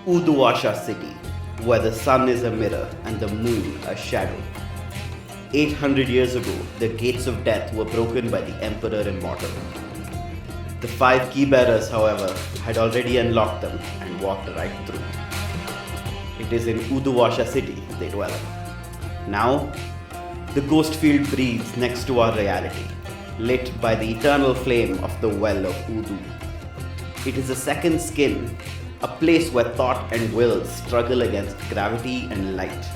Uduasha city, where the sun is a mirror and the moon a shadow. 800 years ago, the gates of death were broken by the Emperor Immortal. The 5 key bearers, however, had already unlocked them and walked right through. It is in Uduasha city they dwell. Now, the ghost field breathes next to our reality, lit by the eternal flame of the well of Udu. It is a second skin, a place where thought and will struggle against gravity and light.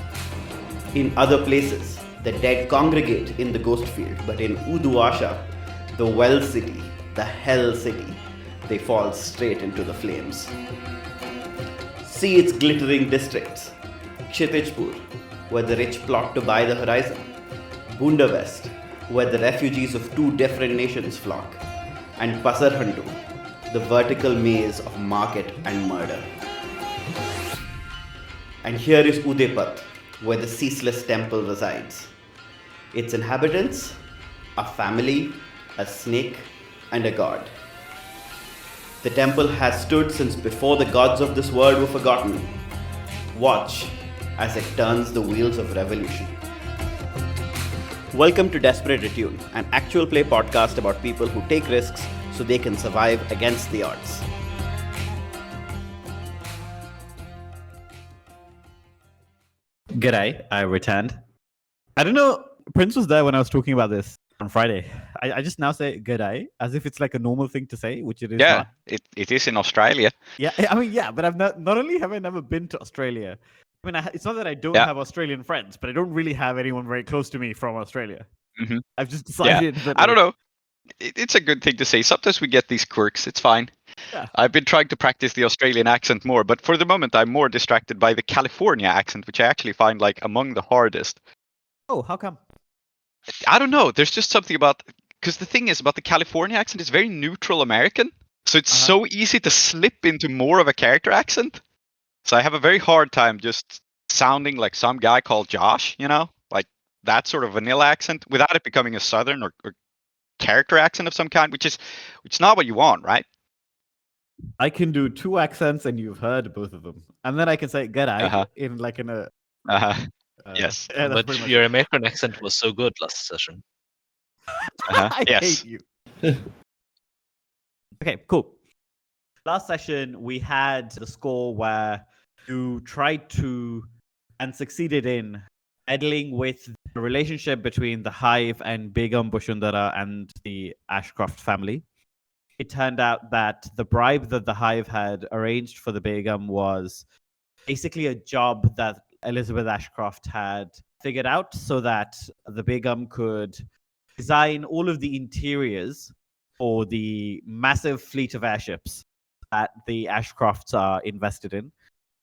In other places, the dead congregate in the ghost field, but in Uduasha, the well city, the hell city, they fall straight into the flames. See its glittering districts: Kshitijpur, where the rich plot to buy the horizon; Bunda West, where the refugees of 2 different nations flock; and Pasarhandu, the vertical maze of market and murder. And here is Udepat, where the ceaseless temple resides. Its inhabitants, a family, a snake, and a god. The temple has stood since before the gods of this world were forgotten. Watch as it turns the wheels of revolution. Welcome to Desperate Attune, an actual play podcast about people who take risks so they can survive against the odds. G'day, I returned. I don't know, Prince was there when I was talking about this on Friday. I just now say g'day as if it's like a normal thing to say, which it is not. It is in Australia. Yeah, I mean, yeah, but I've not only have I never been to Australia. I mean, it's not that I don't have Australian friends, but I don't really have anyone very close to me from Australia. Mm-hmm. I've just decided that... I don't know. It's a good thing to say. Sometimes we get these quirks. It's fine. Yeah. I've been trying to practice the Australian accent more, but for the moment I'm more distracted by the California accent, which I actually find like among the hardest. Oh, how come? I don't know. There's just something about... Because the thing is about the California accent is very neutral American. So it's so easy to slip into more of a character accent. So I have a very hard time just sounding like some guy called Josh, you know? Like that sort of vanilla accent without it becoming a southern or character accent of some kind, which is not what you want, right? I can do 2 accents and you've heard both of them. And then I can say g'day in like in a... yes. Yeah, but your American accent was so good last session. I yes. hate you. Okay, cool. Last session, we had the score where you tried to and succeeded in meddling with the relationship between the Hive and Begum Bushundara and the Ashcroft family. It turned out that the bribe that the Hive had arranged for the Begum was basically a job that Elizabeth Ashcroft had figured out so that the Begum could design all of the interiors for the massive fleet of airships that the Ashcrofts are invested in.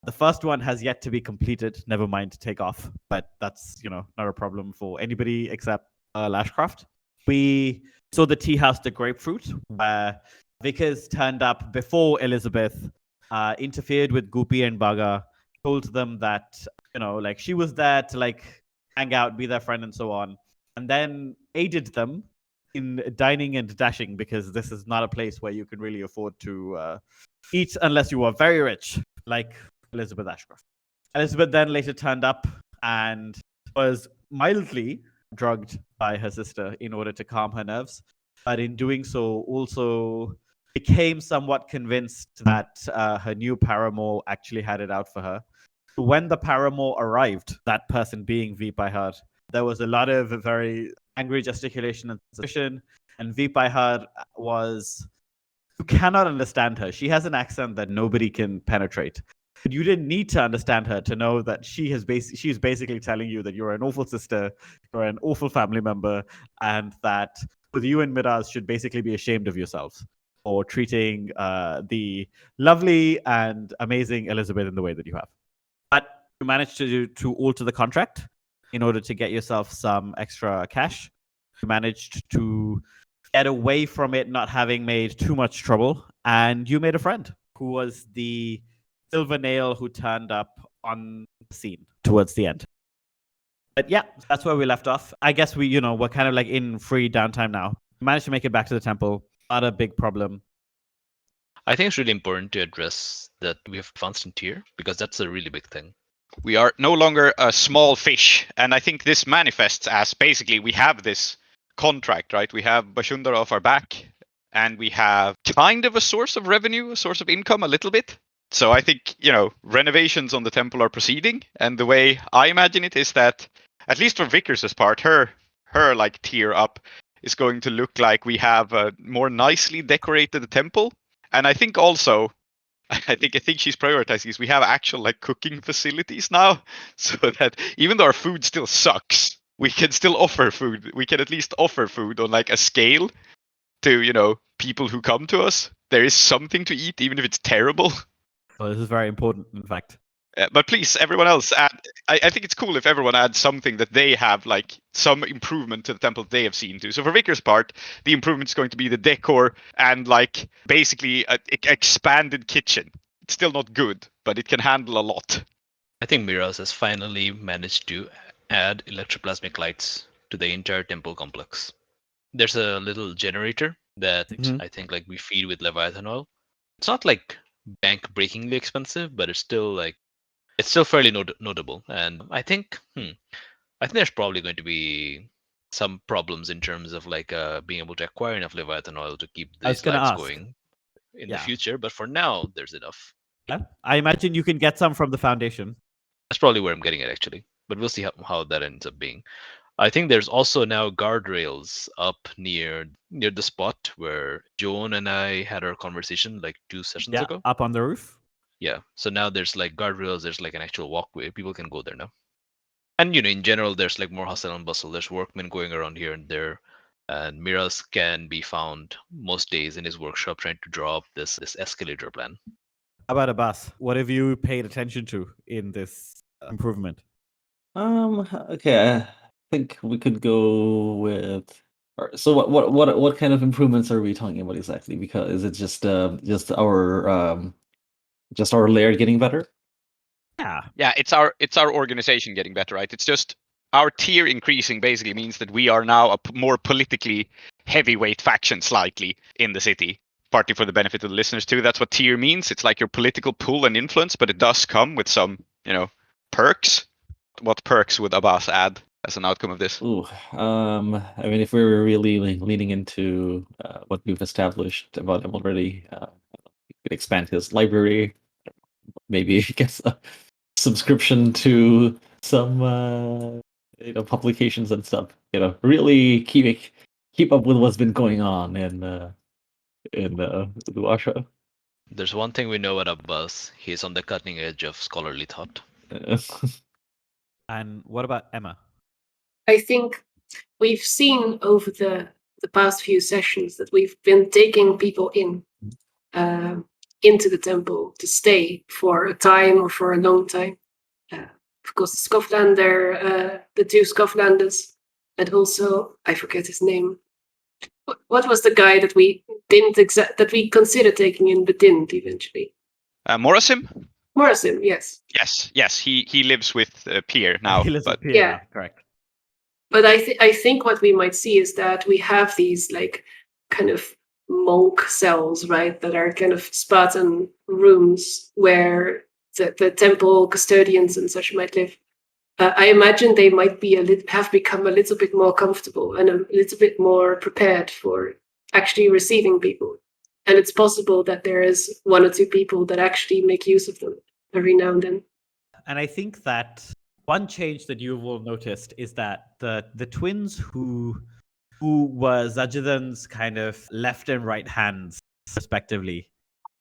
The first one has yet to be completed, never mind to take off, but that's, not a problem for anybody except Ashcroft. We saw the tea house, the Grapefruit, where Vickers turned up before Elizabeth, interfered with Goopy and Baga, told them that, she was there to hang out, be their friend and so on, and then aided them in dining and dashing because this is not a place where you can really afford to eat unless you are very rich, like Elizabeth Ashcroft. Elizabeth then later turned up and was mildly drugged by her sister in order to calm her nerves, but in doing so also became somewhat convinced that her new paramour actually had it out for her. When the paramour arrived, that person being Vipahar, there was a lot of very angry gesticulation and suspicion, and Vipahar was... You cannot understand her. She has an accent that nobody can penetrate. But you didn't need to understand her to know that she's basically telling you that you're an awful sister, you're an awful family member, and that both you and Miraz should basically be ashamed of yourselves for treating the lovely and amazing Elizabeth in the way that you have. But you managed to alter the contract in order to get yourself some extra cash. You managed to get away from it not having made too much trouble, and you made a friend who was the Silver Nail who turned up on the scene towards the end. But yeah, that's where we left off. I guess we're kind of in free downtime now. We managed to make it back to the temple. Not a big problem. I think it's really important to address that we have advanced in tier, because that's a really big thing. We are no longer a small fish, and I think this manifests as basically we have this contract, right? We have Bashundara off our back, and we have kind of a source of revenue, a source of income, a little bit. So I think, renovations on the temple are proceeding, and the way I imagine it is that, at least for Vickers' part, her like tier up is going to look like we have a more nicely decorated temple. And I think also, I think she's prioritizing is we have actual like cooking facilities now, so that even though our food still sucks, we can still offer food. We can at least offer food on like a scale to people who come to us. There is something to eat, even if it's terrible. Well, this is very important, in fact. But please, everyone else, add. I think it's cool if everyone adds something that they have, like some improvement to the temple they have seen to. So for Vickers' part, the improvement is going to be the decor and like basically an expanded kitchen. It's still not good, but it can handle a lot. I think Miraz has finally managed to add electroplasmic lights to the entire temple complex. There's a little generator that I think like we feed with Leviathan oil. It's not like bank breakingly expensive, but it's still fairly notable. And I think there's probably going to be some problems in terms of like being able to acquire enough Leviathan oil to keep these lights going in the future. But for now, there's enough. Yeah, I imagine you can get some from the foundation. That's probably where I'm getting it actually, but we'll see how that ends up being. I think there's also now guardrails up near the spot where Joan and I had our conversation like 2 sessions ago. Up on the roof. Yeah, so now there's like guardrails. There's like an actual walkway. People can go there now. And in general, there's like more hustle and bustle. There's workmen going around here and there, and Miraz can be found most days in his workshop trying to draw up this escalator plan. How about Abbas? What have you paid attention to in this improvement? Okay, I think we could go with. So what kind of improvements are we talking about exactly? Because is it just our layer getting better? Yeah, it's our organization getting better, right? It's just our tier increasing basically means that we are now a more politically heavyweight faction slightly in the city. Partly for the benefit of the listeners too. That's what tier means. It's like your political pull and influence, but it does come with some, perks. What perks would Abbas add as an outcome of this? Ooh, I mean, if we were really leaning into what we've established about him already, we could expand his library. Maybe get a subscription to some publications and stuff. Really keep up with what's been going on in Russia. There's one thing we know about Abbas. He's on the cutting edge of scholarly thought. And what about Emma? I think we've seen over the past few sessions that we've been taking people into the temple to stay for a time or for a long time. Of course, the Skoflander, the 2 Skoflanders, and also I forget his name. What was the guy that we that we considered taking in but didn't eventually? Morrisim? Morrisim, yes. Yes. He lives with Pierre now. He lives with Pierre Yeah. now, correct. But I think what we might see is that we have these like kind of monk cells, right, that are kind of Spartan rooms where the temple custodians and such might live. I imagine they might be have become a little bit more comfortable and a little bit more prepared for actually receiving people. And it's possible that there is 1 or 2 people that actually make use of them every now and then. And I think that one change that you will noticed is that the twins who were Zajidan's kind of left and right hands, respectively,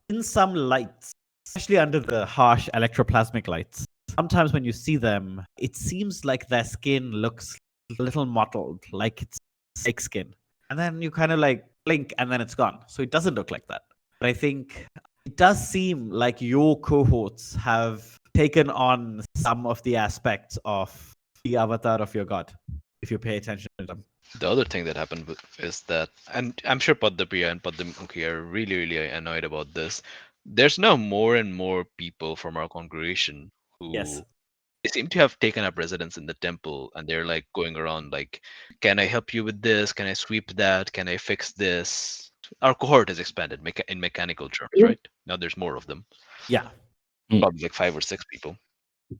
in some lights, especially under the harsh electroplasmic lights, sometimes when you see them, it seems like their skin looks a little mottled, like it's fake skin. And then you kind of like blink and then it's gone. So it doesn't look like that. But I think it does seem like your cohorts have taken on some of the aspects of the avatar of your god, if you pay attention to them. The other thing that happened is that, and I'm sure Paddapriya and Paddamuki are really, really annoyed about this. There's now more and more people from our congregation who they seem to have taken up residence in the temple, and they're like going around like, can I help you with this? Can I sweep that? Can I fix this? our cohort has expanded in mechanical terms, Mhm. right? Now there's more of them. Yeah. Probably like 5 or 6 people.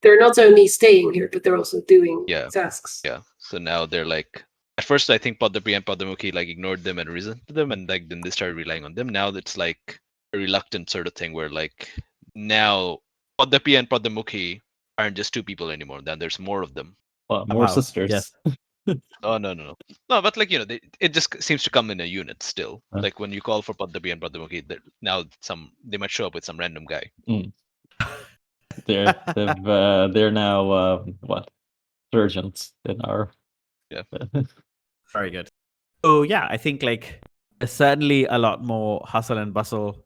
They're not only staying here, but they're also doing Yeah. tasks. Yeah. So now they're like, at first I think Padapri and Padamuki like ignored them and resented them, and like then they started relying on them. Now it's like a reluctant sort of thing where like now Padapri and Padamuki aren't just 2 people anymore. Then there's more of them. Well, Oh, more wow. sisters. Yes. Oh no. No, but like it just seems to come in a unit still. Huh. Like when you call for Padapi and Padamuki, now they might show up with some random guy. They're now what surgeons in our. Yeah. Very good. So yeah, I think like there's certainly a lot more hustle and bustle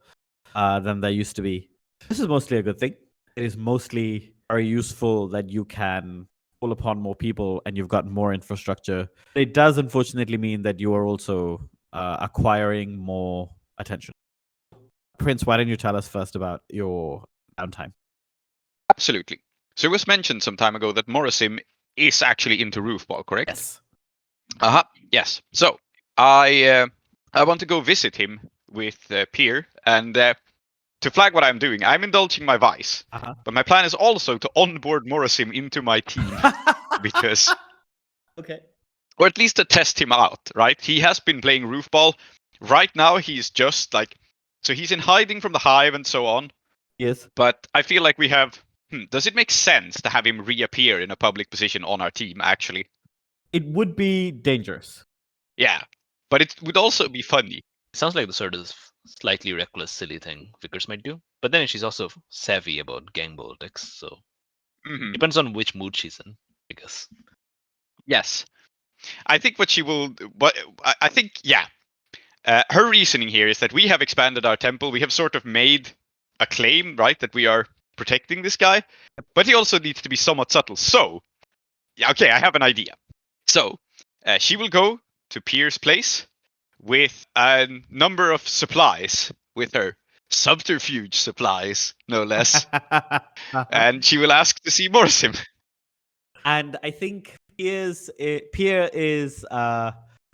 than there used to be. This is mostly a good thing. It is mostly very useful that you can pull upon more people and you've got more infrastructure. It does unfortunately mean that you are also acquiring more attention. Prince, why don't you tell us first about your downtime? Absolutely. So it was mentioned some time ago that Morrisim is actually into roofball, correct? Yes. Yes. So I want to go visit him with Pierre, and to flag what I'm doing, I'm indulging my vice, but my plan is also to onboard Morrisim into my team because, Okay. or at least to test him out. Right? He has been playing roofball. Right now, he's just like, so he's in hiding from the hive and so on. Yes. But I feel like we have. Does it make sense to have him reappear in a public position on our team? Actually, It would be dangerous. yeah, but it would also be funny. It sounds like the sort of slightly reckless, silly thing Vickers might do. But then she's also savvy about gang politics, so depends on which mood she's in, I guess. Yes, I think what she will. What I think, yeah. Her reasoning here is that we have expanded our temple. We have sort of made a claim, right, that we are protecting this guy, but he also needs to be somewhat subtle. So, yeah, okay, I have an idea. So, she will go to Pierre's place with a number of supplies with her. Subterfuge supplies, no less. And she will ask to see Morrisim. And I think Pierre is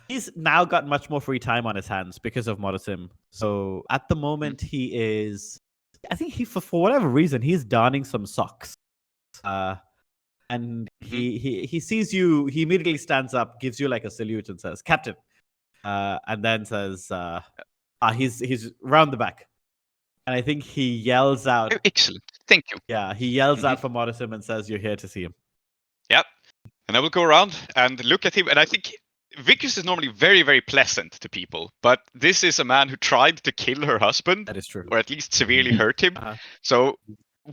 he's now got much more free time on his hands because of Morrisim. So at the moment he is, I think he for whatever reason he's darning some socks. And he sees you, he immediately stands up, gives you like a salute and says, "Captain," and then says, he's round the back. And I think he yells out. Oh, excellent. Thank you. Yeah, he yells out for Morrisim and says, "You're here to see him." Yep. And I will go around and look at him. And I think Vickers is normally very, very pleasant to people. But this is a man who tried to kill her husband. That is true. Or at least severely hurt him. So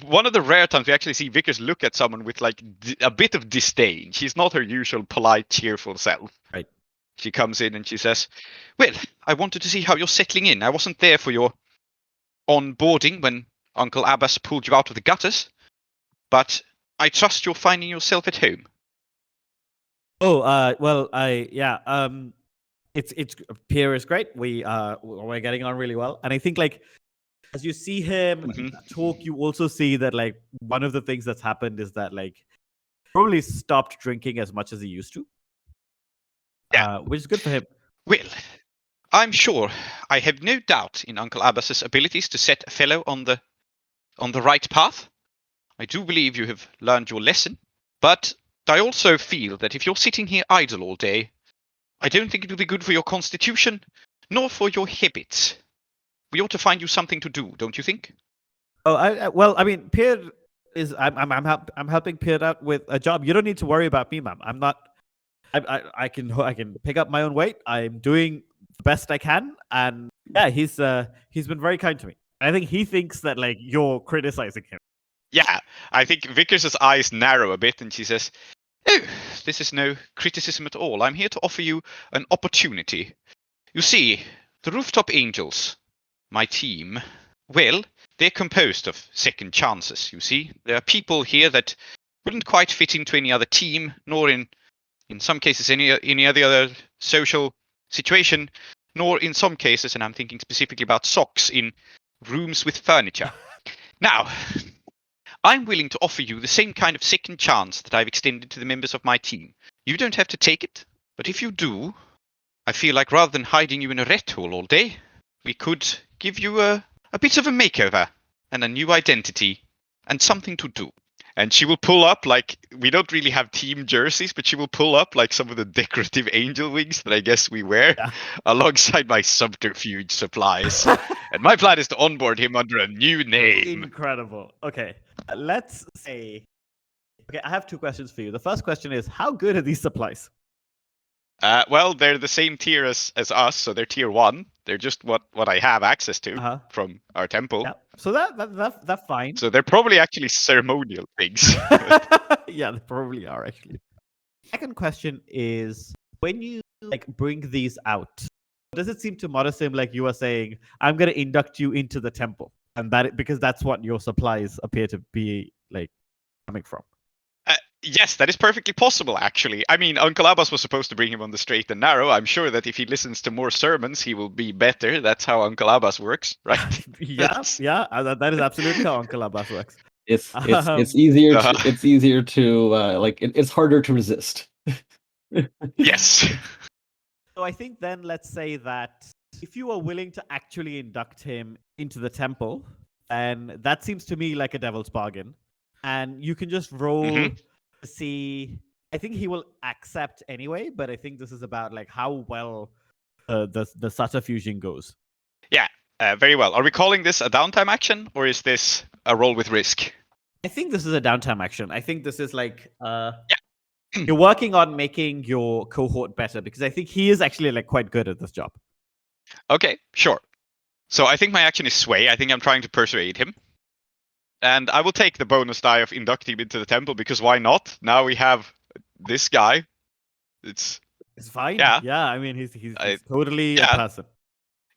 one of the rare times we actually see Vickers look at someone with like a bit of disdain. She's not her usual polite, cheerful self. Right. She comes in and she says, "Well, I wanted to see how you're settling in. I wasn't there for your onboarding when Uncle Abbas pulled you out of the gutters. But I trust you're finding yourself at home." Oh, well, it's Pierre is great. We're getting on really well, and I think like as you see him talk, you also see that like one of the things that's happened is that like probably stopped drinking as much as he used to. Yeah, which is good for him. Well, I'm sure I have no doubt in Uncle Abbas's abilities to set a fellow on the right path. I do believe you have learned your lesson, but I also feel that if you're sitting here idle all day, I don't think it will be good for your constitution, nor for your habits. We ought to find you something to do, don't you think? Oh, I mean, Pierre is. I'm helping Pierre out with a job. You don't need to worry about me, ma'am. I'm not. I can pick up my own weight. I'm doing the best I can, and yeah, he's been very kind to me. I think he thinks that like you're criticizing him. Yeah, I think Vickers' eyes narrow a bit, and she says, "Oh, this is no criticism at all. I'm here to offer you an opportunity. You see, the Rooftop Angels, my team, well, they're composed of second chances, you see. There are people here that wouldn't quite fit into any other team, nor in some cases any other social situation, nor in some cases, and I'm thinking specifically about socks, in rooms with furniture. Now, I'm willing to offer you the same kind of second chance that I've extended to the members of my team. You don't have to take it, but if you do, I feel like rather than hiding you in a rat hole all day, we could give you a bit of a makeover and a new identity and something to do. And she will pull up, like, we don't really have team jerseys, but she will pull up like some of the decorative angel wings that I guess we wear alongside my subterfuge supplies. And my plan is to onboard him under a new name. Incredible. Okay, let's say. Okay, I have two questions for you. The first question is, how good are these supplies? Well, they're the same tier as us, so they're tier 1. They're just what I have access to from our temple. Yeah. So that's fine. So they're probably actually ceremonial things. Yeah, they probably are actually. Second question is, when you like bring these out, does it seem to Modasim like you are saying, I'm going to induct you into the temple, and because that's what your supplies appear to be like coming from? Yes, that is perfectly possible, actually. I mean, Uncle Abbas was supposed to bring him on the straight and narrow. I'm sure that if he listens to more sermons, he will be better. That's how Uncle Abbas works, right? Yeah, that is absolutely how Uncle Abbas works. It's easier to like it's harder to resist. Yes. So I think then let's say that if you are willing to actually induct him into the temple, then that seems to me like a devil's bargain. And you can just roll to see. I think he will accept anyway, but I think this is about like how well the subterfusion goes. Yeah, very well. Are we calling this a downtime action, or is this a roll with risk? I think this is a downtime action. I think this is like you're working on making your cohort better, because I think he is actually like quite good at this job. Okay, sure. So I think my action is sway. I think I'm trying to persuade him. And I will take the bonus die of inducting him into the temple, because why not? Now we have this guy. It's fine. Yeah. Yeah, I mean, he's totally a person.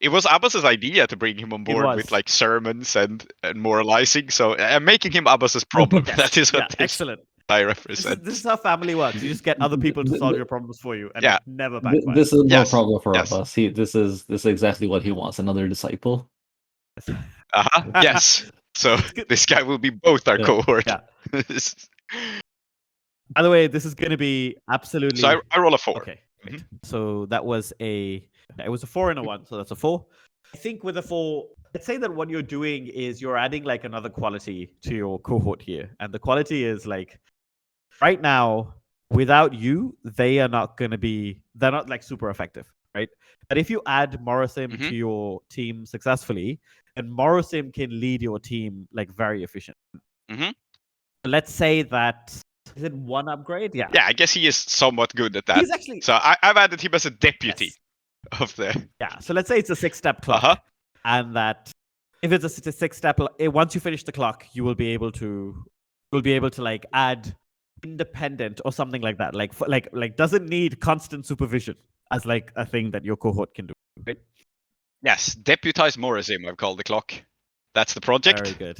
It was Abbas's idea to bring him on board with like sermons and moralizing. So I'm making him Abbas's problem. Yes. That is what excellent. I represent. This is how family works. You just get other people to solve your problems for you, and never backfire. This is no problem for Abbas. This is exactly what he wants. Another disciple. Yes. So this guy will be both our cohort. Yeah. By the way, this is going to be absolutely. So I roll a 4. Okay. Great. So that was it was a 4 and a 1, so that's a 4. I think with a 4, let's say that what you're doing is you're adding like another quality to your cohort here, and the quality is like right now, without you, they're not like super effective, right? But if you add Morasim to your team successfully, and Morasim can lead your team like very efficient. Let's say that is it 1 upgrade? Yeah. Yeah, I guess he is somewhat good at that. He's actually. So I've added him as a deputy of the. Yeah. So let's say it's a 6-step clock, and that if it's a 6-step, once you finish the clock, you will be able to like add independent or something like that. Like doesn't need constant supervision as like a thing that your cohort can do. Right? Yes, deputize Morasim, I've called the clock. That's the project. Very good.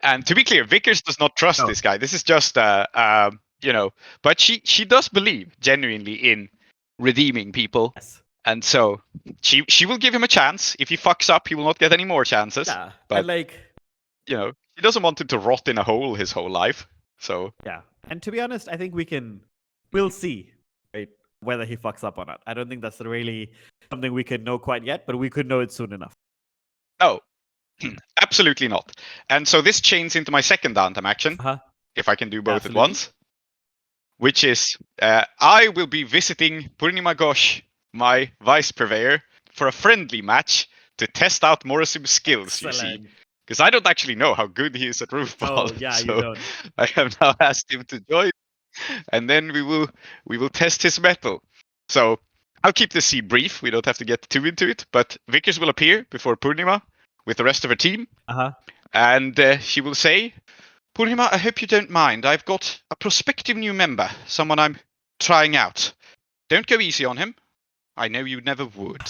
And to be clear, Vickers does not trust this guy. This is just but she does believe genuinely in redeeming people. Yes. And so she will give him a chance. If he fucks up, he will not get any more chances. Yeah. But and like she doesn't want him to rot in a hole his whole life. So yeah. And to be honest, I think we'll see, right, whether he fucks up or not. I don't think that's really something we can know quite yet, but we could know it soon enough. No, absolutely not. And so this chains into my second downtime action, if I can do both at once, which is I will be visiting Purnima Ghosh, my vice purveyor, for a friendly match to test out Morasim's skills, Excellent. you see. Because I don't actually know how good he is at roofball. Oh, yeah, so you don't. I have now asked him to join, and then we will test his mettle. So I'll keep the scene brief. We don't have to get too into it, but Vickers will appear before Purnima with the rest of her team. And she will say, Purnima, I hope you don't mind. I've got a prospective new member, someone I'm trying out. Don't go easy on him. I know you never would.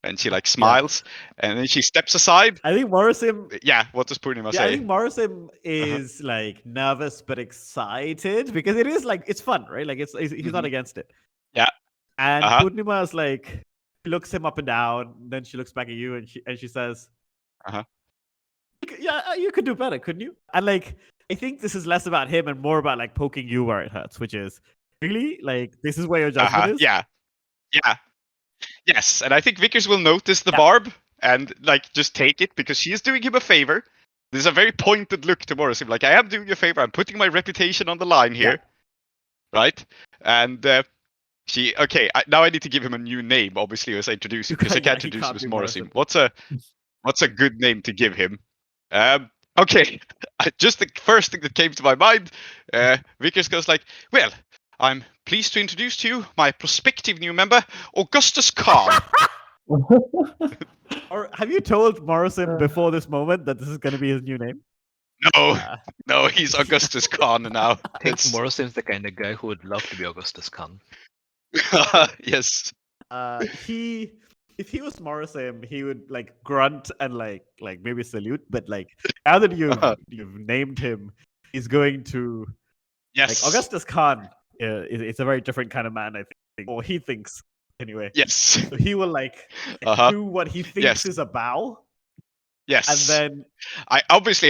And she like smiles, and then she steps aside. I think Morasim. Yeah, what does Purnima say? I think Morasim is like nervous but excited, because it is like it's fun, right? Like he's not against it. Yeah. And Purnima is like looks him up and down. Then she looks back at you and she says, "Yeah, you could do better, couldn't you?" And like I think this is less about him and more about like poking you where it hurts, which is really like this is where your judgment is. Yeah. Yes, and I think Vickers will notice the barb, and like just take it because she is doing him a favor. There's a very pointed look to Morrison, like I am doing you a favor. I'm putting my reputation on the line here, right? And now I need to give him a new name, obviously, as I introduce him because I can't introduce him as Morrison. What's a good name to give him? Okay, just the first thing that came to my mind. Vickers goes like, "Well, I'm pleased to introduce to you my prospective new member, Augustus Khan." Or have you told Morrison before this moment that this is going to be his new name? No, he's Augustus Khan now. I think Morrison's the kind of guy who would love to be Augustus Khan. Yes. If he was Morrison, he would like grunt and like maybe salute. But like now that you've named him, he's going to Yes. like Augustus Khan. It's a very different kind of man, I think, or he thinks anyway. Yes. So he will like do what he thinks is a bow. Yes. And then I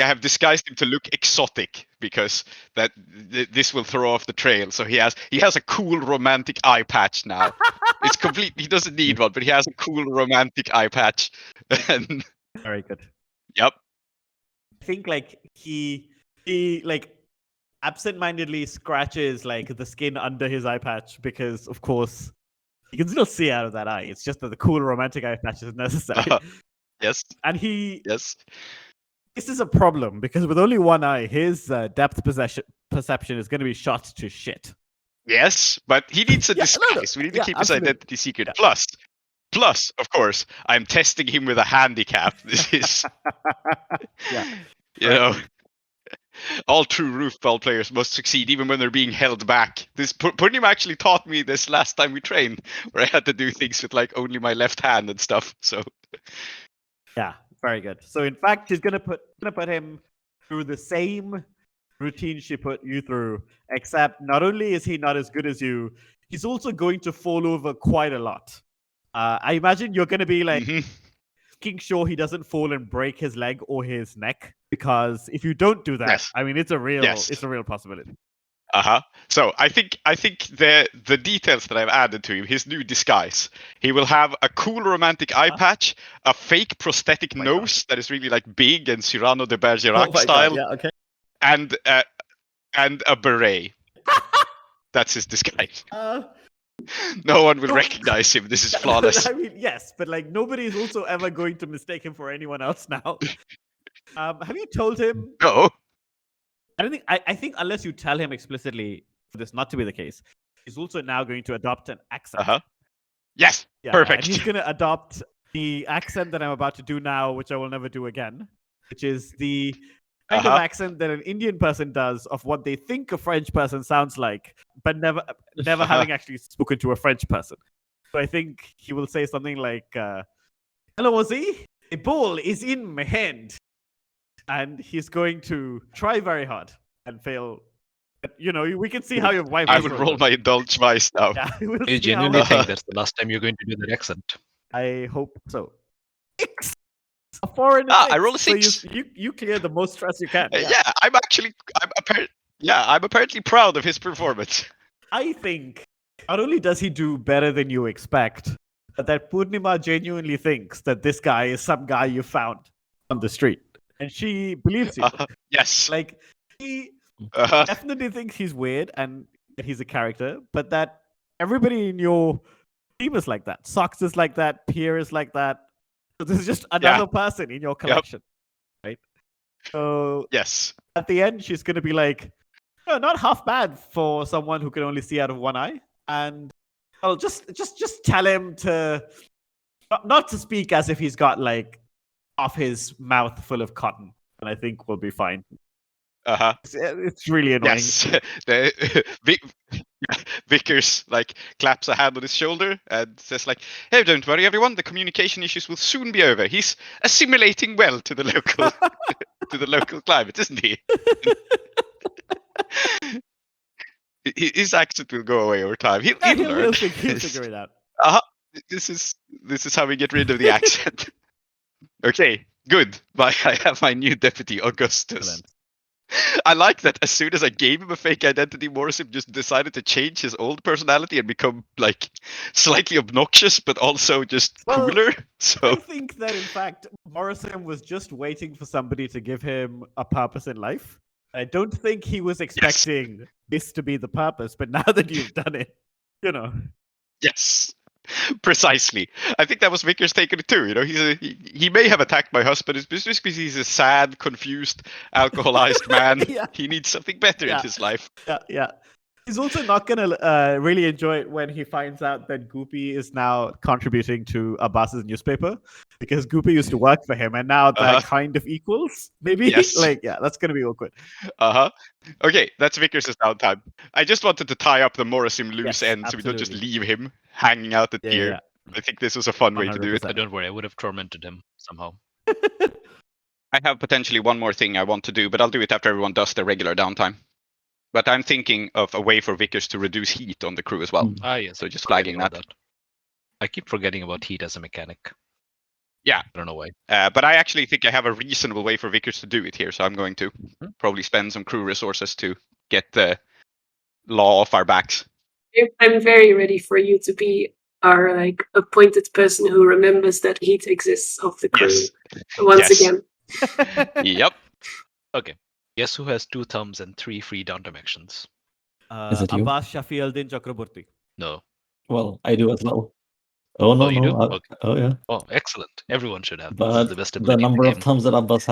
have disguised him to look exotic because this will throw off the trail. So he has a cool romantic eye patch now. It's complete. He doesn't need one, but he has a cool romantic eye patch. And very good. Yep. I think like he like absentmindedly scratches like the skin under his eye patch because of course you can still see out of that eye. It's just that the cool romantic eye patch is necessary. Yes. And Yes. This is a problem because with only one eye, his depth perception is going to be shot to shit. Yes, but he needs a disguise. We need to keep his identity secret. Plus, of course, I'm testing him with a handicap. This is, you know, all true roofball players must succeed even when they're being held back. This Purnim actually taught me this last time we trained, where I had to do things with like only my left hand and stuff. So. Yeah, very good. So in fact, she's gonna put him through the same routine she put you through, except not only is he not as good as you, he's also going to fall over quite a lot. I imagine you're gonna be like making sure he doesn't fall and break his leg or his neck, because if you don't do that, I mean, it's a real possibility. So I think the details that I've added to him, his new disguise, he will have a cool romantic eye patch, a fake prosthetic nose that is really like big and Cyrano de Bergerac style, and a beret. That's his disguise. No one will recognize him. This is flawless. I mean, yes, but like nobody is also ever going to mistake him for anyone else now. Have you told him? No. I think unless you tell him explicitly for this not to be the case, he's also now going to adopt an accent. Yes, perfect. And he's going to adopt the accent that I'm about to do now, which I will never do again, which is the kind of accent that an Indian person does of what they think a French person sounds like, but never having actually spoken to a French person. So I think he will say something like, "Hello, Ozzy. The ball is in my hand." And he's going to try very hard and fail. But, you know, we can see how your wife. I would roll my indulge vice now. Yeah, you genuinely think that's the last time you're going to do that accent? I hope so. A 4 and a 6. I roll a 6. So you clear the most stress you can. I'm apparently proud of his performance. I think not only does he do better than you expect, but that Purnima genuinely thinks that this guy is some guy you found on the street. And she believes you. Yes. Like, he definitely thinks he's weird and that he's a character, but that everybody in your team is like that. Sox is like that. Pierre is like that. So this is just another person in your collection. Right? So, yes. At the end, she's going to be like, oh, not half bad for someone who can only see out of one eye. And I'll just tell him to not to speak as if he's got like off his mouth full of cotton, and I think we'll be fine. It's really annoying. Yes. Vickers like claps a hand on his shoulder and says like, "Hey, don't worry, everyone. The communication issues will soon be over. He's assimilating well to the local to the local climate, isn't he?" His accent will go away over time. He'll learn. He'll figure it out. This is how we get rid of the accent. Okay, good. I have my new deputy, Augustus. I like that as soon as I gave him a fake identity, Morrison just decided to change his old personality and become like slightly obnoxious, but also just Well, cooler. So I think that in fact Morrison was just waiting for somebody to give him a purpose in life. I don't think he was expecting this to be the purpose, but now that you've done it, you know. yes, precisely. I think that was Vickers' take on it too. You know, he may have attacked my husband. It's just because he's a sad, confused, alcoholized man. Yeah. He needs something better in Yeah. his life. Yeah. He's also not going to really enjoy it when he finds out that Goopy is now contributing to Abbas's newspaper, because Goopy used to work for him and now they're Uh-huh. kind of equals, maybe? Yes. That's going to be awkward. Okay, that's Vickers' downtime. I just wanted to tie up the Morrison loose Yes, end so we don't just absolutely. leave him hanging out at pier. Yeah. I think this was a fun way to do it. 100%. Don't worry, I would have tormented him somehow. I have potentially one more thing I want to do, but I'll do it after everyone does their regular downtime. But I'm thinking of a way for Vickers to reduce heat on the crew as well. Mm. Ah, yes. So just forgetting flagging about that. I keep forgetting about heat as a mechanic. Yeah. I don't know why. But I actually think I have a reasonable way for Vickers to do it here, so I'm going to probably spend some crew resources to get the law off our backs. I'm very ready for you to be our like appointed person who remembers that heat exists of the crew once Yes. again. Yep. Okay. Guess who has 2 thumbs and 3 free downtime actions? Is it you? Abbas Shafiuddin Chakraborty. No. Well, I do as well. Oh no, you no. do? Okay. Oh yeah. Oh, excellent. Everyone should have. This is But the best the ability in number the of game. thumbs that Abbas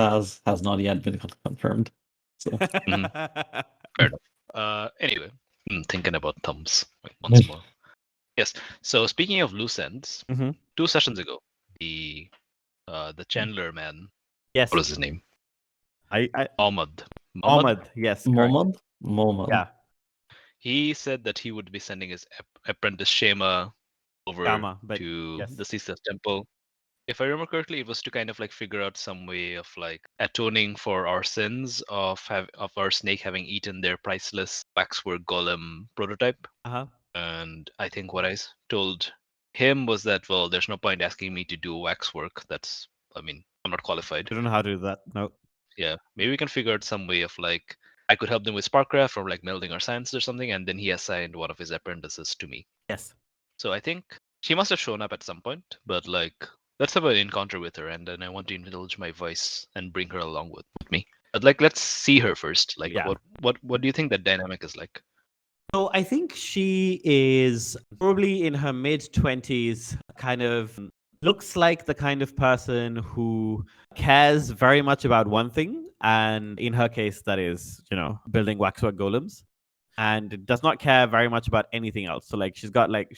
has not yet been confirmed. So Fair enough. Anyway, thinking about thumbs once more. Yes. So speaking of loose ends, Mhm. 2 sessions ago, the Chandler man. Yes. What was his name? Ahmad. Mohammed. Yes. Correct. Mohammed. Yeah. He said that he would be sending his apprentice Shema over Shama, but to yes. the Caesar's temple. If I remember correctly, it was to kind of like figure out some way of like atoning for our sins of our snake having eaten their priceless waxwork golem prototype. Uh-huh. And I think what I told him was that, well, there's no point asking me to do waxwork. I'm not qualified. I don't know how to do that. No. Yeah, maybe we can figure out some way of like I could help them with Sparkcraft or like melding our science or something, and then he assigned one of his apprentices to me. Yes. So I think she must have shown up at some point, but like let's have an encounter with her, and then I want to indulge my voice and bring her along with me. But like let's see her first. Like Yeah. what do you think that dynamic is like? So I think she is probably in her mid-20s, kind of looks like the kind of person who cares very much about one thing. And in her case, that is, building waxwork golems, and does not care very much about anything else. So like she's got like,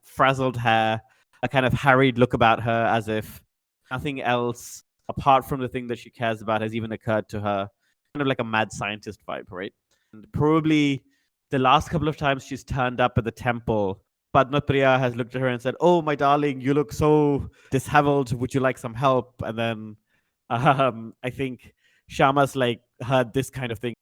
frazzled hair, a kind of harried look about her, as if nothing else apart from the thing that she cares about has even occurred to her. Kind of like a mad scientist vibe, right? And probably the last couple of times she's turned up at the temple, Padma Priya has looked at her and said, "Oh, my darling, you look so disheveled. Would you like some help?" And then I think Shama's like heard this kind of thing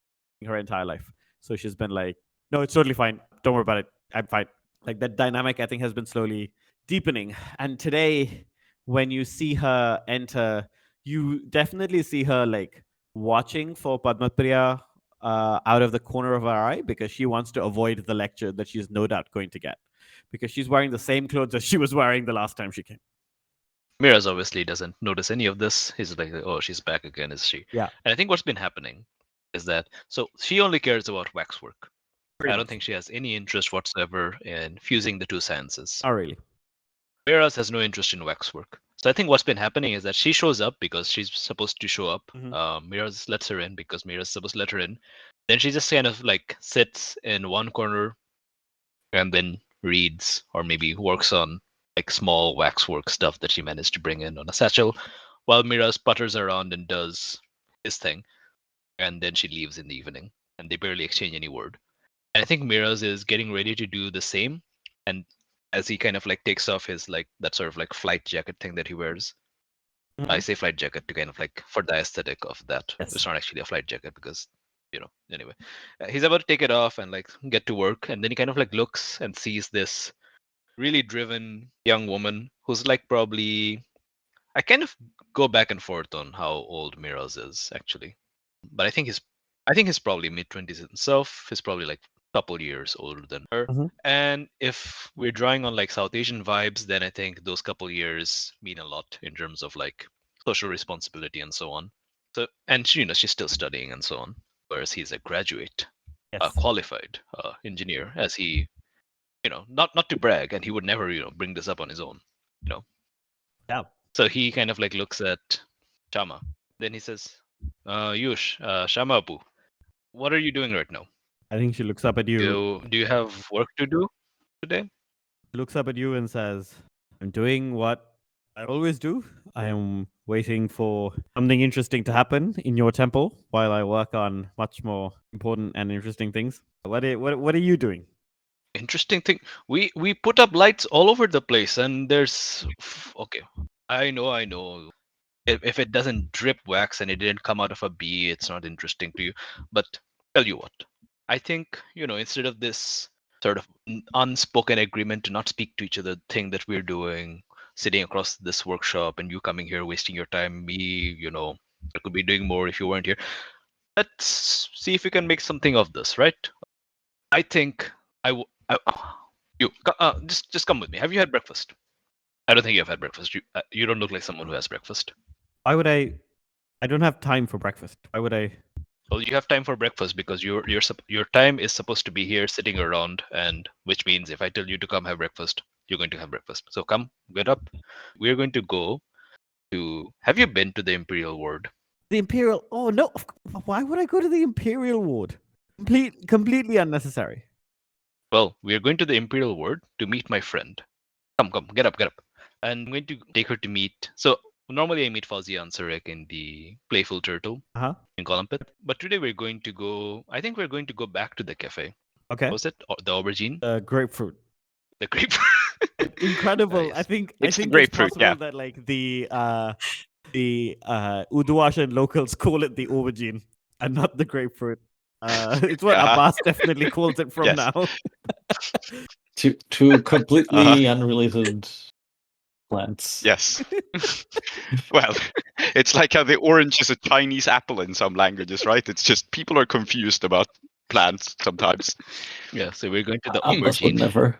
her entire life. So she's been like, "No, it's totally fine. Don't worry about it. I'm fine." Like that dynamic, I think, has been slowly deepening. And today, when you see her enter, you definitely see her like watching for Padma Priya out of the corner of her eye, because she wants to avoid the lecture that she's no doubt going to get, because she's wearing the same clothes as she was wearing the last time she came. Miraz obviously doesn't notice any of this. He's like, oh, she's back again, is she? Yeah. And I think what's been happening is that so she only cares about waxwork. I don't think she has any interest whatsoever in fusing the 2 sciences. Oh, really? Miraz has no interest in waxwork. So I think what's been happening is that she shows up because she's supposed to show up. Miraz lets her in because Miraz is supposed to let her in. Then she just kind of like sits in one corner and then reads or maybe works on like small waxwork stuff that she managed to bring in on a satchel, while Miraz putters around and does his thing, and then she leaves in the evening, and they barely exchange any word. And I think Miraz is getting ready to do the same, and as he kind of like takes off his like that sort of like flight jacket thing that he wears. I say flight jacket to kind of like for the aesthetic of that. Yes. It's not actually a flight jacket because anyway, he's about to take it off and like get to work, and then he kind of like looks and sees this really driven young woman who's like probably I kind of go back and forth on how old Miraz is actually. but I think he's probably mid-20s himself. He's probably like a couple years older than her. Mhm. And if we're drawing on like South Asian vibes, then I think those couple years mean a lot in terms of like social responsibility and so on. So, and she, she's still studying and so on, whereas he's a graduate, Yes. qualified engineer, as he, not to brag, and he would never, bring this up on his own, Yeah. So he kind of like looks at Shama. Then he says, Yush, Shama Apu, what are you doing right now? I think she looks up at you. Do you have work to do today? Looks up at you and says, "I'm doing what I always do. I am waiting for something interesting to happen in your temple while I work on much more important and interesting things. What are you doing?" Interesting thing. We put up lights all over the place, and there's okay. I know. If it doesn't drip wax and it didn't come out of a bee, it's not interesting to you. But tell you what, I think instead of this sort of unspoken agreement to not speak to each other thing that we're doing, sitting across this workshop, and you coming here wasting your time, me, I could be doing more if you weren't here. Let's see if we can make something of this, right? I think just come with me. Have you had breakfast? I don't think you have had breakfast. You don't look like someone who has breakfast. Why would I? I don't have time for breakfast. Why would I? Well, you have time for breakfast because your time is supposed to be here sitting around, and which means if I tell you to come have breakfast, you're going to have breakfast. So come, get up. We're going to go to. Have you been to the Imperial Ward? The Imperial? Oh no! Why would I go to the Imperial Ward? Completely unnecessary. Well, we are going to the Imperial Ward to meet my friend. Come, get up. And I'm going to take her to meet. So normally I meet Fawzia and Sarek in the Playful Turtle in Columpit. But today we're going to go. I think we're going to go back to the cafe. Okay. What was it? The aubergine? Grapefruit. The grapefruit. Incredible. Nice. I think It's the it's grapefruit, possible yeah. that like the Uduashan locals call it the aubergine and not the grapefruit. It's what Uh-huh. Abbas definitely calls it from Yes. now. Two completely unrelated plants. Yes. Well, it's like how the orange is a Chinese apple in some languages, right? It's just people are confused about plants sometimes. Yeah, so we're going to the Abbas would aubergine. never.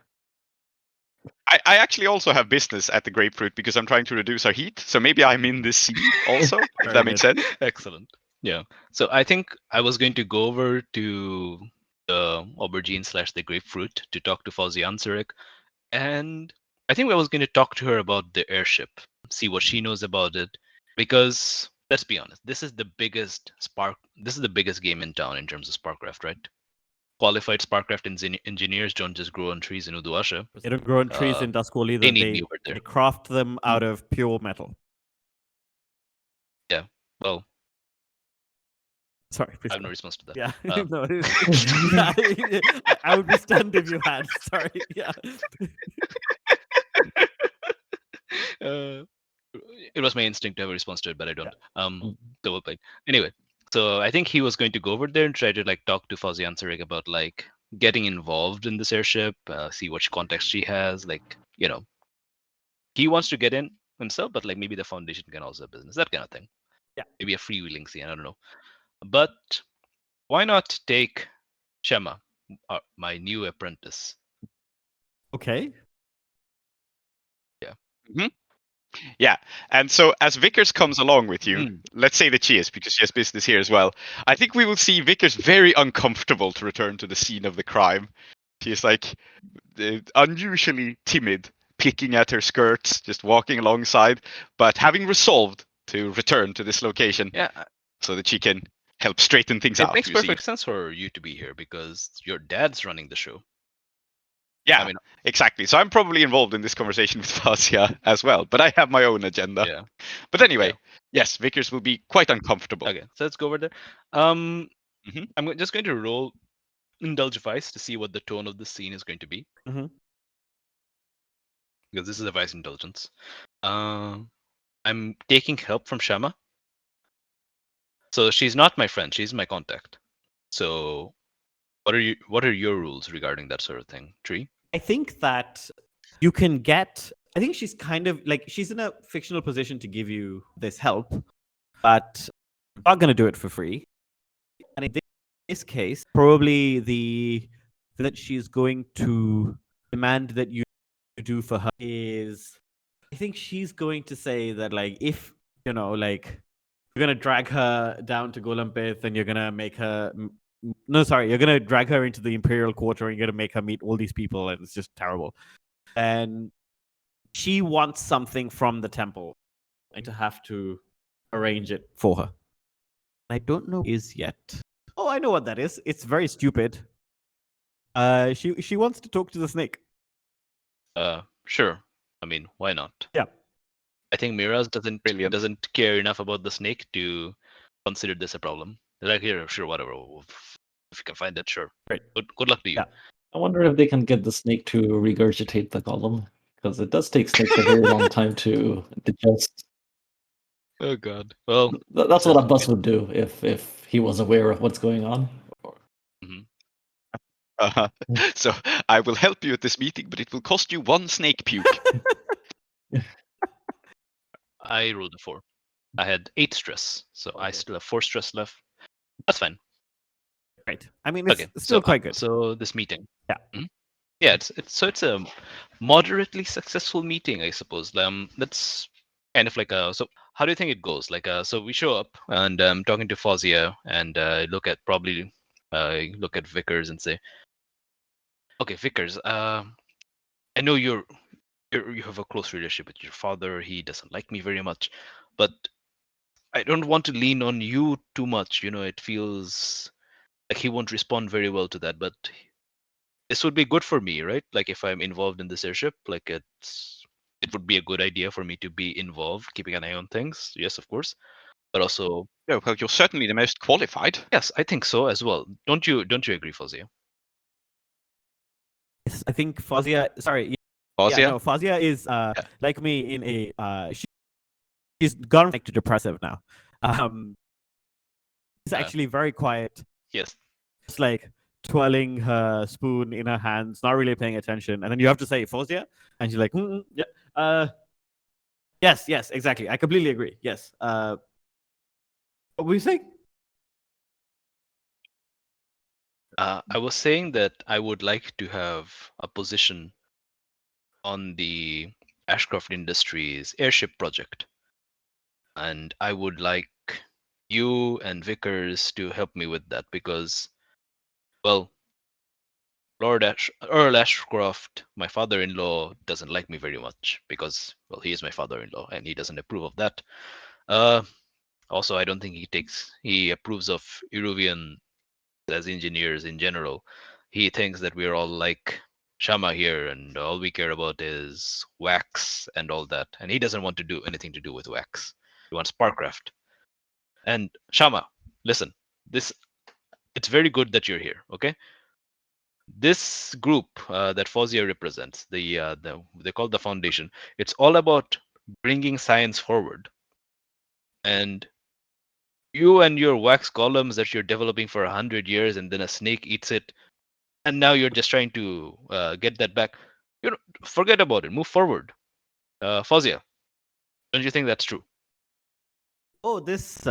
I actually also have business at the grapefruit because I'm trying to reduce our heat. So maybe I'm in this scene also, if Very that makes good. sense. Excellent. Yeah. So I think I was going to go over to the aubergine / the grapefruit to talk to Fawzi Ansarek. And I think I was going to talk to her about the airship, see what she knows about it. Because let's be honest, this is the biggest game in town in terms of Sparkcraft, right? Qualified Sparkcraft engineers don't just grow on trees in Uduasha. They don't grow on trees in Duskwall either. They need me over there. They craft them out of pure metal. Yeah. Well, sorry, I have no response to that. Yeah. No, I would be stunned if you had. Sorry. Yeah. It was my instinct to have a response to it, but I don't. So like anyway, so I think he was going to go over there and try to like talk to Fawzi Ansarek about like getting involved in this airship, see what context she has, like he wants to get in himself, but like maybe the foundation can also have business, that kind of thing. Yeah. Maybe a freewheeling scene, I don't know. But why not take Shema, my new apprentice? Okay. Yeah. Mm-hmm. Yeah, and so as Vickers comes along with you, let's say that she is, because she has business here as well. I think we will see Vickers very uncomfortable to return to the scene of the crime. She is like unusually timid, picking at her skirts, just walking alongside, but having resolved to return to this location, so that she can help straighten things out. It makes perfect sense for you to be here because your dad's running the show. Yeah, I mean, exactly. So I'm probably involved in this conversation with Fawzia as well, but I have my own agenda. Yeah. But anyway, yes, Vickers will be quite uncomfortable. Okay, so let's go over there. I'm just going to roll Indulge Vice to see what the tone of the scene is going to be. Because this is a Vice Indulgence. I'm taking help from Shama. So she's not my friend, she's my contact. So what are your rules regarding that sort of thing, Tree? I think that you can get. I think she's kind of like she's in a fictional position to give you this help, but I'm not going to do it for free. And in this case, probably the that she's going to demand that you do for her is, I think she's going to say that, like, if, like, you're going to drag her down to Golampith and you're going to make her, no, sorry, you're going to drag her into the Imperial Quarter and you're going to make her meet all these people, and it's just terrible. And she wants something from the temple and to have to arrange it for her. I don't know what it is yet. Oh, I know what that is. It's very stupid. She wants to talk to the snake. Sure. I mean, why not? Yeah. I think Miraz doesn't Brilliant. doesn't care enough about the snake to consider this a problem. They're like, here, sure, whatever. If you can find that, sure. Great. Good luck to you. Yeah. I wonder if they can get the snake to regurgitate the golem, because it does take snakes a very long time to digest. Oh God. Well, That's what a bus would do if he was aware of what's going on. So I will help you at this meeting, but it will cost you 1 snake puke. I rolled a 4. I had 8 stress, so I still have 4 stress left. That's fine. Right. I mean, it's Okay, still quite good. So this meeting. Yeah. Yeah, it's a moderately successful meeting, I suppose. That's kind of like a. So how do you think it goes? Like, so we show up and talking to Fozia and look at Vickers and say, okay, Vickers, I know you have a close relationship with your father. He doesn't like me very much, but I don't want to lean on you too much. It feels like he won't respond very well to that. But this would be good for me, right? Like if I'm involved in this airship, like it would be a good idea for me to be involved, keeping an eye on things. Yes, of course, but also. Yeah, well, you're certainly the most qualified. Yes, I think so as well. Don't you agree, Fozia? Yes, I think Fozia. Sorry. Fozia? Yeah, no, Fozia is like me in a. She's gone back to depressive now. She's actually very quiet. Yes. Just like twirling her spoon in her hands, not really paying attention. And then you have to say, Fozia? And she's like, yeah. Yes, exactly. I completely agree. Yes. What were you saying? I was saying that I would like to have a position on the Ashcroft Industries airship project. And I would like you and Vickers to help me with that because, well, Earl Ashcroft, my father-in-law, doesn't like me very much because, well, he is my father-in-law and he doesn't approve of that. Also, I don't think he approves of Iruvian as engineers in general. He thinks that we're all like Shama here and all we care about is wax and all that. And he doesn't want to do anything to do with wax. He wants Sparkcraft. And Shama, listen, it's very good that you're here, okay? This group that Fozia represents, they call the Foundation. It's all about bringing science forward. And you and your wax golems that you're developing for 100 years, and then a snake eats it, and now you're just trying to get that back. Forget about it. Move forward. Fozia, don't you think that's true? Oh, this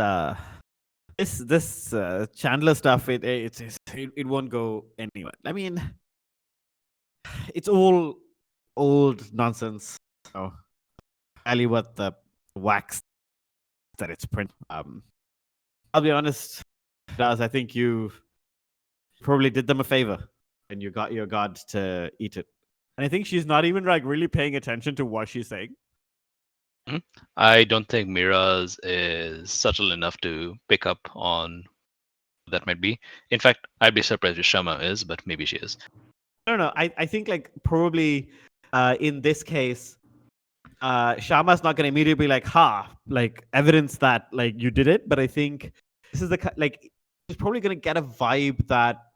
Chandler stuff. It won't go anywhere. I mean, it's all old nonsense. So, really, what the wax that it's print. I'll be honest, Lars. I think you probably did them a favor, and you got your god to eat it. And I think she's not even like really paying attention to what she's saying. I don't think Miraz is subtle enough to pick up on what that might be. In fact, I'd be surprised if Shama is, but maybe she is. No. I think like probably in this case, Shama's not going to immediately be like, like evidence that like you did it. But I think this is like she's probably going to get a vibe that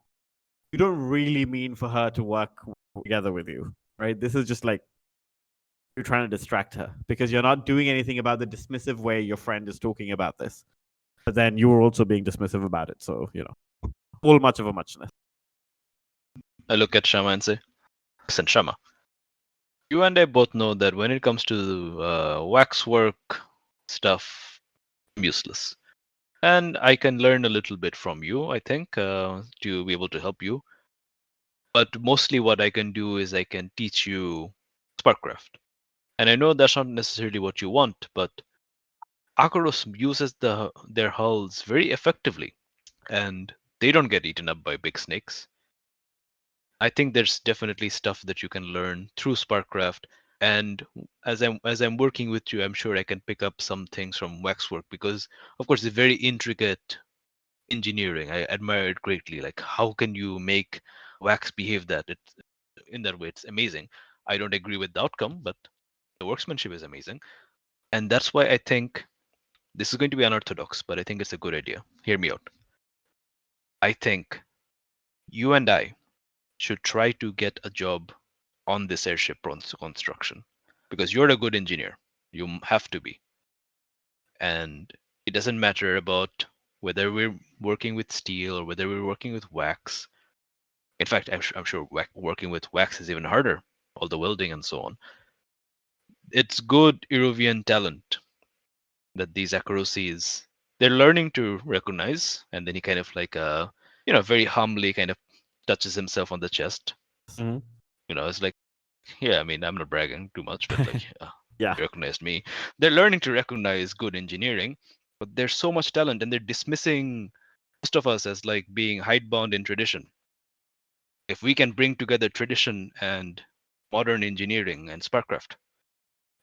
you don't really mean for her to work together with you, right? This is just like you're trying to distract her because you're not doing anything about the dismissive way your friend is talking about this. But then you were also being dismissive about it. So, all much of a muchness. I look at Shama and say, listen, Shama, you and I both know that when it comes to waxwork stuff, I'm useless. And I can learn a little bit from you, I think, to be able to help you. But mostly what I can do is I can teach you Sparkcraft. And I know that's not necessarily what you want, but Akaros uses their hulls very effectively, and they don't get eaten up by big snakes. I think there's definitely stuff that you can learn through Sparkcraft. And as I'm working with you, I'm sure I can pick up some things from Waxwork because, of course, it's very intricate engineering. I admire it greatly. Like, how can you make wax behave in that way? It's amazing. I don't agree with the outcome, but the workmanship is amazing. And that's why I think this is going to be unorthodox, but I think it's a good idea. Hear me out. I think you and I should try to get a job on this airship construction because you're a good engineer. You have to be. And it doesn't matter about whether we're working with steel or whether we're working with wax. In fact, I'm sure working with wax is even harder, all the welding and so on. It's good Iruvian talent that these Akarosis, they're learning to recognize. And then he kind of like, very humbly kind of touches himself on the chest. Mhm. It's like, yeah, I mean, I'm not bragging too much, but like, Yeah. they recognized me. They're learning to recognize good engineering, but there's so much talent and they're dismissing most of us as like being hidebound in tradition. If we can bring together tradition and modern engineering and Sparkcraft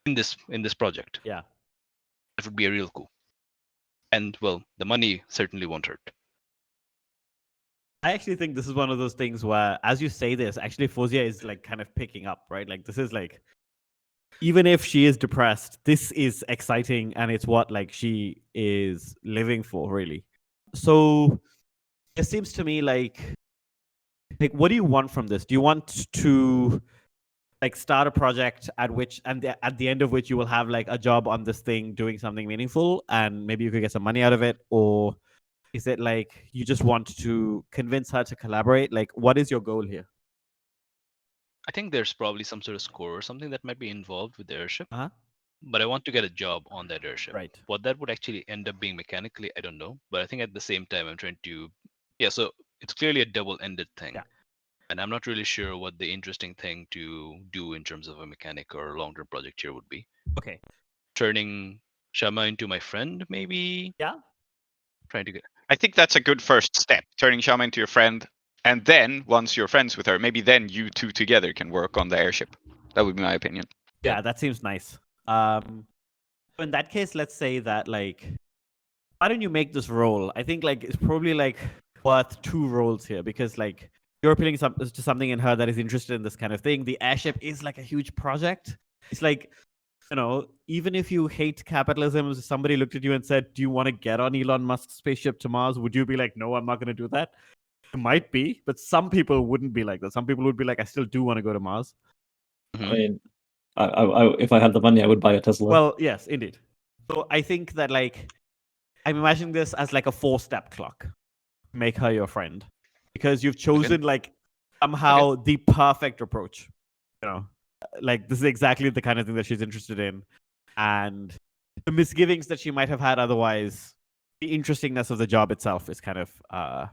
in this project, Yeah. that would be a real coup. And well, the money certainly won't hurt. I actually think this is one of those things where, as you say this, actually Fozia is like kind of picking up, right? Like this is like, even if she is depressed, this is exciting and it's what like she is living for, really. So it seems to me like what do you want from this? Do you want to like start a project at which at the end of which you will have like a job on this thing doing something meaningful and maybe you could get some money out of it? Or is it like you just want to convince her to collaborate? Like, what is your goal here? I think there's probably some sort of score or something that might be involved with the airship. Uh-huh. But I want to get a job on that airship. Right. What that would actually end up being mechanically, I don't know. But I think at the same time, I'm trying to, so it's clearly a double-ended thing. Yeah. And I'm not really sure what the interesting thing to do in terms of a mechanic or a long-term project here would be. Okay. Turning Shama into my friend, maybe? Yeah. Trying to get. I think that's a good first step, turning Shama into your friend. And then, once you're friends with her, maybe then you two together can work on the airship. That would be my opinion. Yeah, that seems nice. In that case, let's say that like, why don't you make this role? I think like it's probably like worth two roles here because like you're appealing to something in her that is interested in this kind of thing. The airship is like a huge project. It's like, even if you hate capitalism, if somebody looked at you and said, "Do you want to get on Elon Musk's spaceship to Mars?" Would you be like, "No, I'm not going to do that"? It might be, but some people wouldn't be like that. Some people would be like, "I still do want to go to Mars." Mhm. I mean, if I had the money, I would buy a Tesla. Well, yes, indeed. So I think that like I'm imagining this as like a 4-step clock. Make her your friend because you've chosen like somehow the perfect approach. Like this is exactly the kind of thing that she's interested in, and the misgivings that she might have had otherwise, the interestingness of the job itself is kind of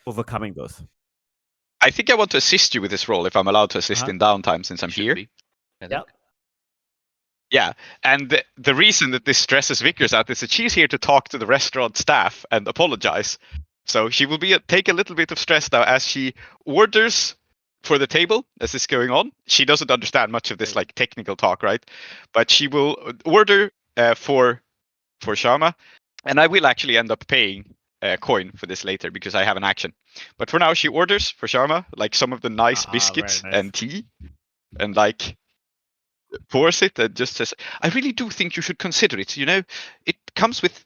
overcoming those. I think I want to assist you with this role if I'm allowed to assist in downtime since I'm Should here. be, I think. Yep. Yeah, and the reason that this stresses Vickers out is that she's here to talk to the restaurant staff and apologize. So she will take a little bit of stress now as she orders for the table as this is going on. She doesn't understand much of this like technical talk, right? But she will order for Shama, and I will actually end up paying a coin for this later because I have an action. But for now, she orders for Shama like some of the nice biscuits very nice. and tea, and like pours it and just says, I really do think you should consider it. It comes with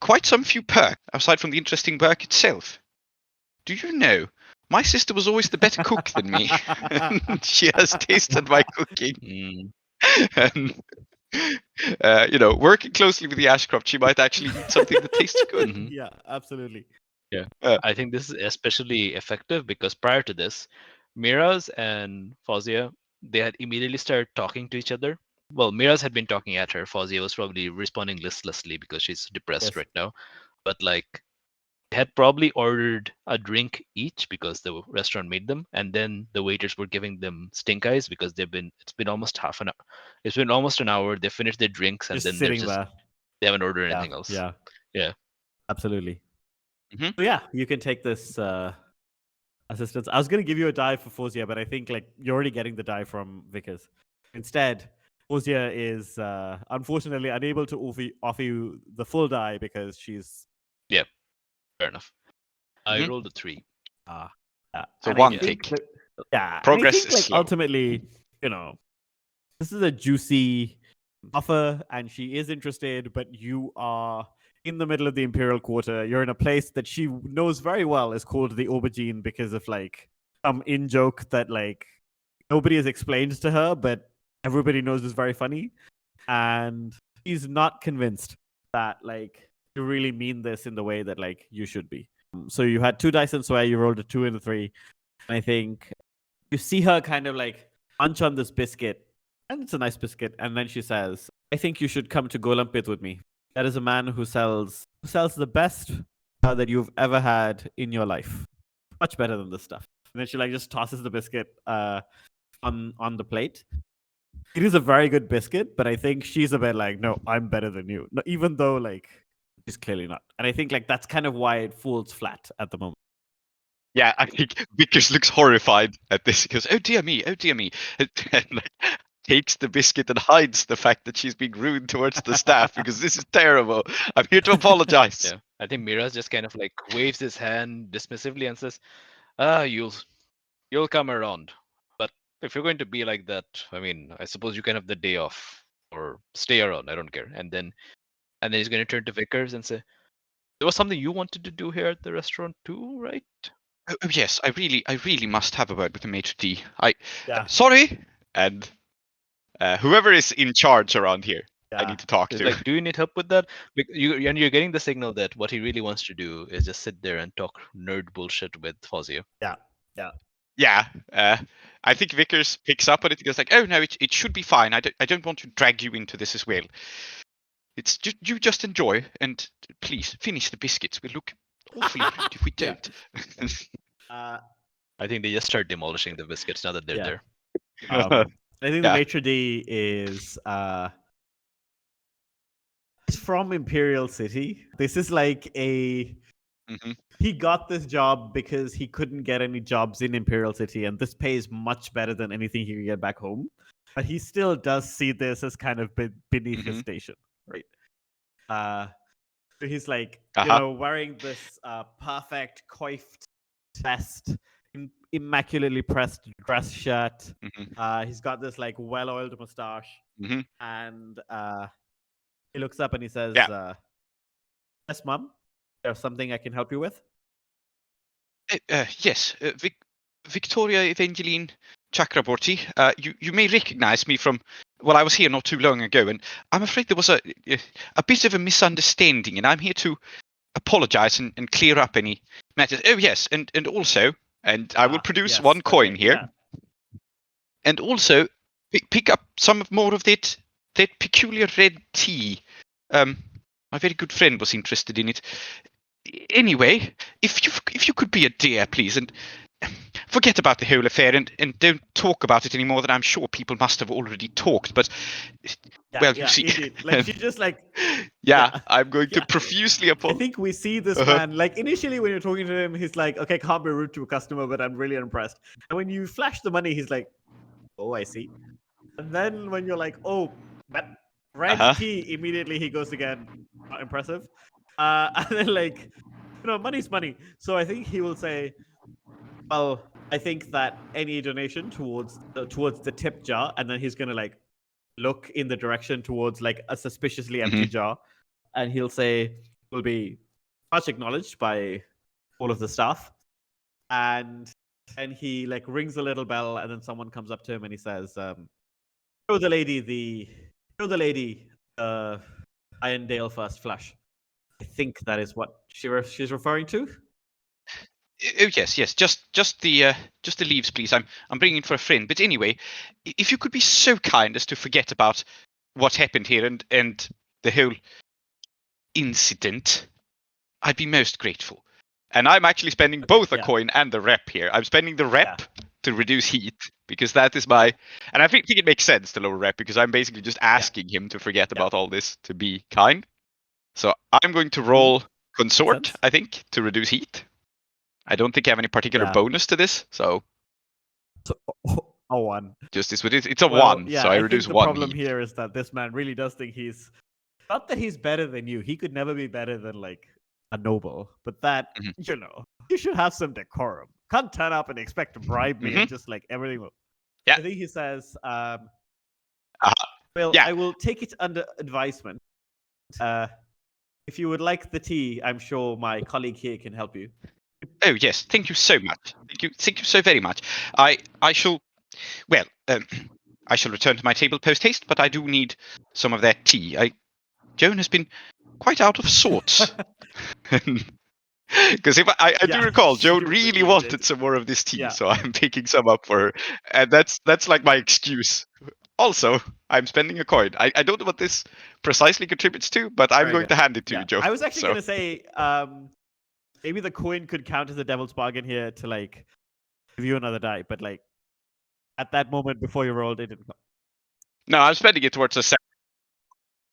quite some few perks aside from the interesting work itself. Do you know, my sister was always the better cook than me. And she has tasted my cooking. And, working closely with the Ashcroft, she might actually eat something that tastes good. Mhm. Yeah, absolutely. Yeah. I think this is especially effective because prior to this, Miraz and Fawzia, they had immediately started talking to each other. Well, Miraz had been talking at her. Fawzia was probably responding listlessly because she's depressed Yes. right now. but like they had probably ordered a drink each because the restaurant made them, and then the waiters were giving them stink eyes because it's been almost half an hour. It's been almost an hour. They finished their drinks and Just then they're sitting there. they haven't ordered Yeah, anything else. yeah, Yeah. absolutely. Mhm. So yeah, you can take this assistance. I was going to give you a die for Fozia, but I think like you're already getting the die from Vickers. Instead, Fozia is unfortunately unable to offer you the full die because she's Fair enough. I Mhm. rolled a 3. yeah. So And one I think tick. yeah, Progress and I think is like slow. ultimately, this is a juicy offer, and she is interested, but you are in the middle of the Imperial Quarter. You're in a place that she knows very well is called the Aubergine because of like some in joke that like nobody has explained to her, but everybody knows is very funny. And she's not convinced that like you really mean this in the way that like you should be. So you had 2 dice and swear, you rolled a 2 and a 3. And I think you see her kind of like munch on this biscuit, and it's a nice biscuit. And then she says, I think you should come to Golampith with me. That is a man who sells the best that you've ever had in your life. Much better than this stuff. And then she like just tosses the biscuit on the plate. It is a very good biscuit, but I think she's a bit like, no, I'm better than you. No, even though like she's clearly not. And I think like that's kind of why it falls flat at the moment. Yeah, I think Vickers looks horrified at this. He goes, oh dear me, and like, takes the biscuit and hides the fact that she's being rude towards the staff because this is terrible. I'm here to apologize. Yeah. I think Miraz just kind of like waves his hand dismissively and says, "Ah, you'll come around. But if you're going to be like that, I mean, I suppose you can have the day off or stay around. I don't care." And then he's going to turn to Vickers and say, "There was something you wanted to do here at the restaurant too, right?" Oh, yes, I really must have a word with the maitre d'. Yeah. Sorry, and whoever is in charge around here, I Yeah. need to talk He's to. like, "Do you need help with that?" And you're getting the signal that what he really wants to do is just sit there and talk nerd bullshit with Fozia. Yeah, I think Vickers picks up on it. He goes like, "Oh no, it should be fine. I don't want to drag you into this as well. It's just you just enjoy and please finish the biscuits. We'll look awfully rude if we Yeah. don't." I think they just start demolishing the biscuits now that they're Yeah. there. I think the Yeah. maitre d' is he's from Imperial City. This is like a Mhm. he got this job because he couldn't get any jobs in Imperial City, and this pays much better than anything he could get back home. But he still does see this as kind of beneath his Mhm. station, right? So he's like, Uh-huh. wearing this perfect coiffed vest, immaculately pressed dress shirt. Mhm. He's got this like well-oiled mustache, Mhm. and he looks up and he says, Yeah. "Yes, Mom, there's something I can help you with." Yes, Victoria Evangeline Chakraborty. You may recognize me from. Well, I was here not too long ago, and I'm afraid there was a bit of a misunderstanding, and I'm here to apologize and clear up any matters. Oh yes, and also, and I will produce yes, one coin okay, here, yeah. and also pick up some more of that peculiar red tea. My very good friend was interested in it. Anyway, if you could be a dear, please, and forget about the whole affair and don't talk about it anymore. That I'm sure people must have already talked. But well, you see, indeed. Like she just like yeah, yeah. I'm going to Yeah. profusely I apologize. think we see this Uh-huh. man like initially when you're talking to him, he's like, "Okay, can't be rude to a customer, but I'm really impressed." And when you flash the money, he's like, "Oh, I see." And then when you're like, "Oh, that red Uh-huh. tea," immediately he goes again, "Not impressive." And then like, money's money. So I think he will say, "Well, I think that any donation towards the tip jar," and then he's gonna like look in the direction towards like a suspiciously empty jar, and he'll say, "Will be much acknowledged by all of the staff." And he like rings a little bell, and then someone comes up to him and he says, "Show the lady Irondale first flush." I think that is what she's referring to. Oh yes, yes. Just the leaves, please. I'm bringing it for a friend. But anyway, if you could be so kind as to forget about what happened here and the whole incident, I'd be most grateful. And I'm actually spending both a yeah. coin and the rep here. I'm spending the rep to reduce heat because that is my, and I think it makes sense to lower rep because I'm basically just asking him to forget about all this to be kind. So I'm going to roll consort, sense. I think, to reduce heat. I don't think I have any particular Yeah. bonus to this, so A 1. just this with it. It's a Well, 1, yeah, so I think reduce the 1 problem heat. here is that this man really does think he's not that he's better than you. He could never be better than like a noble, but that you should have some decorum. Can't turn up and expect to bribe me and just like everything will. Yeah. I think he says, well, Yeah. I will take it under advisement. If you would like the tea, I'm sure my colleague here can help you. Oh yes, thank you so much. Thank you so very much. I shall, well, I shall return to my table post haste, but I do need some of that tea. Joan has been quite out of sorts. Because if I do recall, Joan really wanted some more of this tea, so I'm picking some up for her, and that's like my excuse. Also, I'm spending a coin. I don't know what this precisely contributes to, but I'm going to hand it to you, Joe. I was actually going to say, maybe the coin could count as a devil's bargain here to like give you another die, but like at that moment before you rolled, it didn't come. No, I'm spending it towards a separate.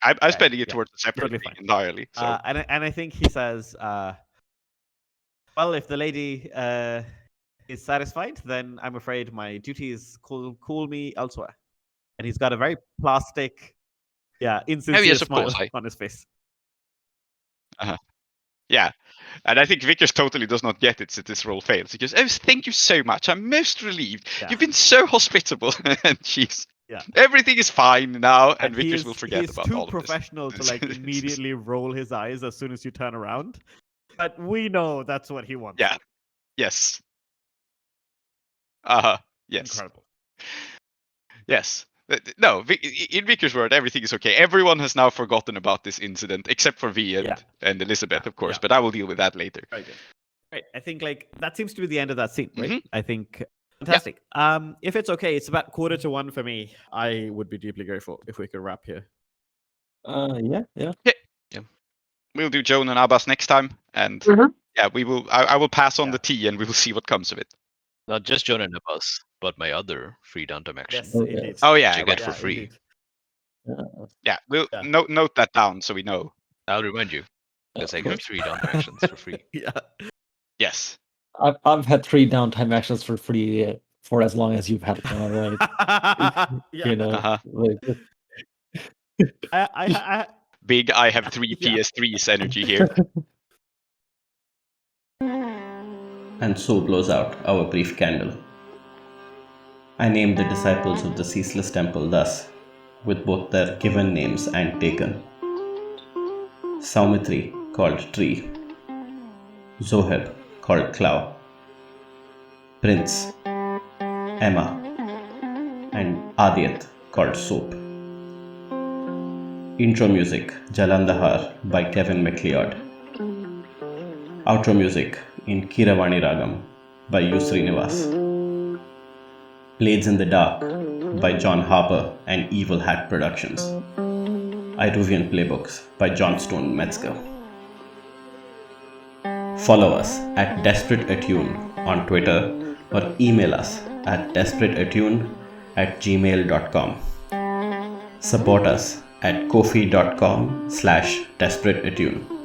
I'm spending it towards a separate totally fine. entirely. So. And I think he says, well, if the lady is satisfied, then I'm afraid my duties call me elsewhere. And he's got a very plastic, insincere smile on his face. Yeah, and I think Vickers totally does not get it since this roll fails. He goes, "Oh, thank you so much. I'm most relieved. You've been so hospitable." And everything is fine now, and Vickers will forget about all of this. He's too professional to like immediately roll his eyes as soon as you turn around. But we know that's what he wants. Yeah. Yes. Yes. Incredible. Yes. No, in Vickers' word, everything is okay. Everyone has now forgotten about this incident, except for V and Elizabeth, of course. But I will deal with that later. Very good. Right. I think like that seems to be the end of that scene, right? I think fantastic. If it's okay, it's about 1:45 for me. I would be deeply grateful if we could wrap here. Yeah. We'll do Joan and Abbas next time, and we will. I will pass on the tea, and we will see what comes of it. Not just Joan and Abbas, but my other free downtime action. Yes, indeed. Oh yeah, which I get for free. Yeah, we'll note that down so we know. I'll remind you, because I get 3 downtime actions for free. Yes. I've had 3 downtime actions for free for as long as you've had them, all right? You know, Big, I have 3 PS3s energy here. And so blows out our brief candle. I named the disciples of the ceaseless temple thus, with both their given names and taken. Soumithri, called Tree. Zoheb, called Klow. Prince, Emma, and Aadiyat, called Soap. Intro music, Jalandhar by Kevin MacLeod. Outro music in Keeravani Ragam by U. Srinivas. Blades in the Dark by John Harper and Evil Hat Productions. Iruvian playbooks by Johnstone Metzger. Follow us at Desperate Attune on Twitter or email us at desperateattune@gmail.com. Support us at ko-fi.com/desperateattune.